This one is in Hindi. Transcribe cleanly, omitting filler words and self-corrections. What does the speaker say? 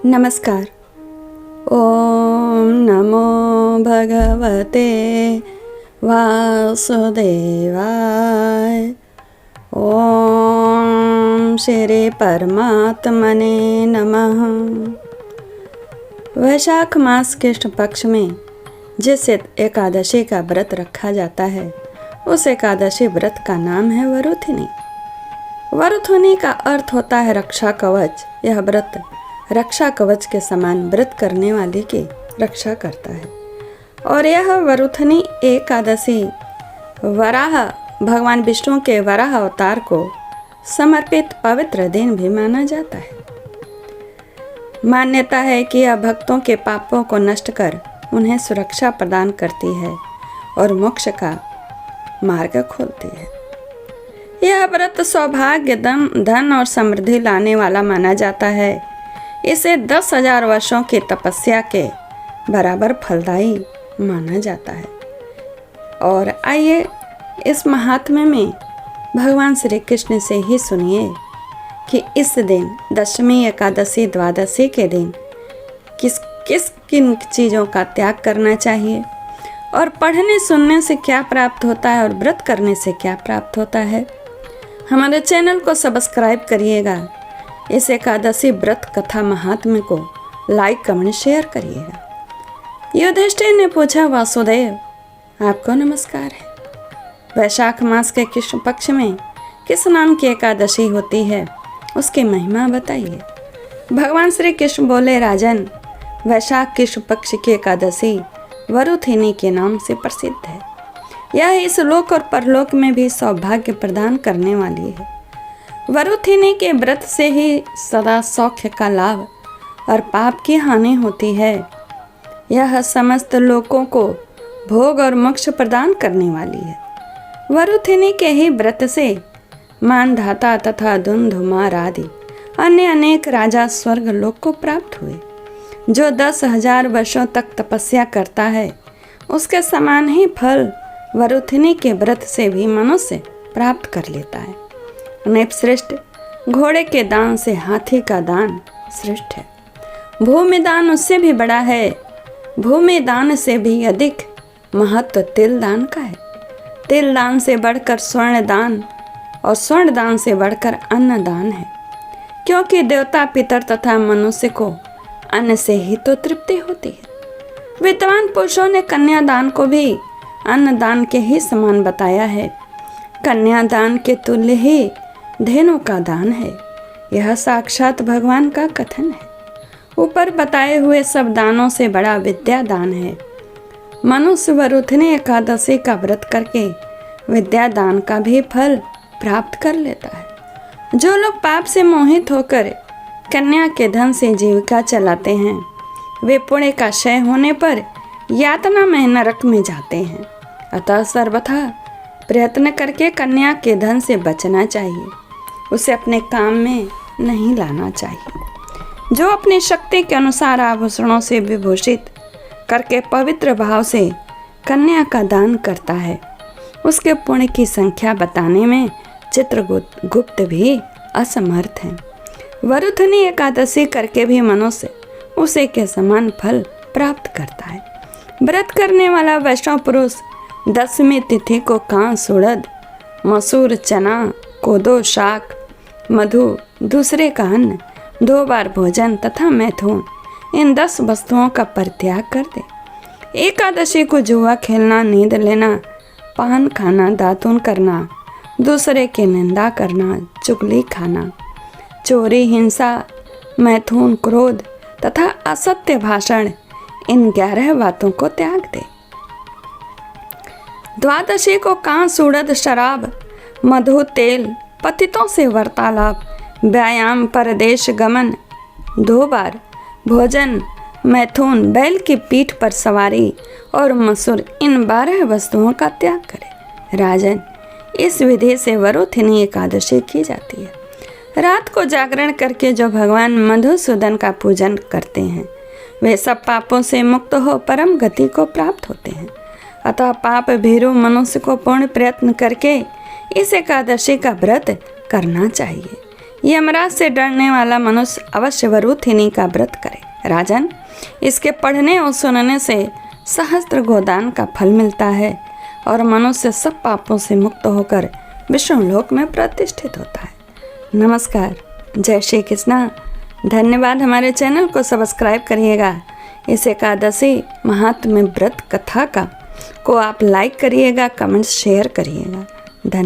नमस्कार। ओम नमो भगवते वासुदेवाय। ओम श्री परमात्मने नमः। वैशाख मास कृष्ण पक्ष में जिस एकादशी का व्रत रखा जाता है उस एकादशी व्रत का नाम है वरुथिनी। वरुथिनी का अर्थ होता है रक्षा कवच। यह व्रत रक्षा कवच के समान व्रत करने वाले की रक्षा करता है। और यह वरुथिनी एकादशी वराह भगवान विष्णु के वराह अवतार को समर्पित पवित्र दिन भी माना जाता है। मान्यता है कि यह भक्तों के पापों को नष्ट कर उन्हें सुरक्षा प्रदान करती है और मोक्ष का मार्ग खोलती है। यह व्रत सौभाग्य, धन और समृद्धि लाने वाला माना जाता है। इसे 10,000 वर्षों की तपस्या के बराबर फलदायी माना जाता है। और आइए इस महात्म्य में भगवान श्री कृष्ण से ही सुनिए कि इस दिन दशमी, एकादशी, द्वादशी के दिन किन चीज़ों का त्याग करना चाहिए और पढ़ने सुनने से क्या प्राप्त होता है और व्रत करने से क्या प्राप्त होता है। हमारे चैनल को सब्सक्राइब करिएगा। इस एकादशी व्रत कथा महात्म्य को लाइक, कमेंट, शेयर करिएगा। युधिष्ठिर ने पूछा, वासुदेव आपको नमस्कार है। वैशाख मास के कृष्ण पक्ष में किस नाम की एकादशी होती है, उसकी महिमा बताइए। भगवान श्री कृष्ण बोले, राजन, वैशाख कृष्ण पक्ष की एकादशी वरुथिनी के नाम से प्रसिद्ध है। यह इस लोक और परलोक में भी सौभाग्य प्रदान करने वाली है। वरुथिनी के व्रत से ही सदा सौख्य का लाभ और पाप की हानि होती है। यह समस्त लोकों को भोग और मोक्ष प्रदान करने वाली है। वरुथिनी के ही व्रत से मानधाता तथा धुंधुमार आदि अन्य अनेक राजा स्वर्ग लोक को प्राप्त हुए। जो 10,000 वर्षों तक तपस्या करता है उसके समान ही फल वरुथिनी के व्रत से भी मनुष्य प्राप्त कर लेता है। अनेक श्रेष्ठ घोड़े के दान से हाथी का दान श्रेष्ठ है। भूमि दान उससे भी बड़ा है। भूमि दान से भी अधिक महत्व तिल दान का है। तिल दान से बढ़कर स्वर्ण दान और स्वर्ण दान से बढ़कर अन्न दान है, क्योंकि देवता, पितर तथा मनुष्य को अन्न से ही तो तृप्ति होती है। विद्वान पुरुषों ने कन्यादान को भी अन्न दान के ही समान बताया है। कन्यादान के तुल्य ही धेनु का दान है। यह साक्षात भगवान का कथन है। ऊपर बताए हुए सब दानों से बड़ा विद्या दान है। मनुष्य वरुथिनी एकादशी का व्रत करके विद्या दान का भी फल प्राप्त कर लेता है। जो लोग पाप से मोहित होकर कन्या के धन से जीविका चलाते हैं वे पुण्य का क्षय होने पर यातना में नरक में जाते हैं। अतः सर्वथा प्रयत्न करके कन्या के धन से बचना चाहिए। उसे अपने काम में नहीं लाना चाहिए। जो अपनी शक्ति के अनुसार आभूषणों से विभूषित करके पवित्र भाव से कन्या का दान करता है उसके पुण्य की संख्या बताने में चित्रगुप्त भी असमर्थ है। वरुथिनी एकादशी करके भी मनुष्य उसे के समान फल प्राप्त करता है। व्रत करने वाला वैष्णव पुरुष दसवीं तिथि को कांस, उड़द, मसूर, चना, कोदो, शाक, मधु, दूसरे का अन्न, 2 बार भोजन तथा मैथुन, इन 10 वस्तुओं का परित्याग कर दे। एकादशी को जुआ खेलना, नींद लेना, पान खाना, दातून करना, दूसरे की निंदा करना, चुगली खाना, चोरी, हिंसा, मैथुन, क्रोध तथा असत्य भाषण, इन 11 बातों को त्याग दे। द्वादशी को कांस, उड़द, शराब, मधु, तेल, पतितों से वार्तालाप, व्यायाम, परदेश गमन, 2 बार भोजन, मैथुन, बैल की पीठ पर सवारी और मसूर, इन 12 वस्तुओं का त्याग करें। राजन, इस विधि से वरुथिनी एकादशी की जाती है। रात को जागरण करके जो भगवान मधुसूदन का पूजन करते हैं वे सब पापों से मुक्त हो परम गति को प्राप्त होते हैं। अतः पाप भीरु मनुष्य को पूर्ण प्रयत्न करके इस एकादशी का व्रत करना चाहिए। यमराज से डरने वाला मनुष्य अवश्य वरुथिनी का व्रत करे। राजन, इसके पढ़ने और सुनने से सहस्त्र गोदान का फल मिलता है और मनुष्य सब पापों से मुक्त होकर विष्णुलोक में प्रतिष्ठित होता है। नमस्कार, जय श्री कृष्णा। धन्यवाद। हमारे चैनल को सब्सक्राइब करिएगा। इस एकादशी महात्म्य व्रत कथा को आप लाइक करिएगा, कमेंट्स शेयर करिएगा। धन्यवाद।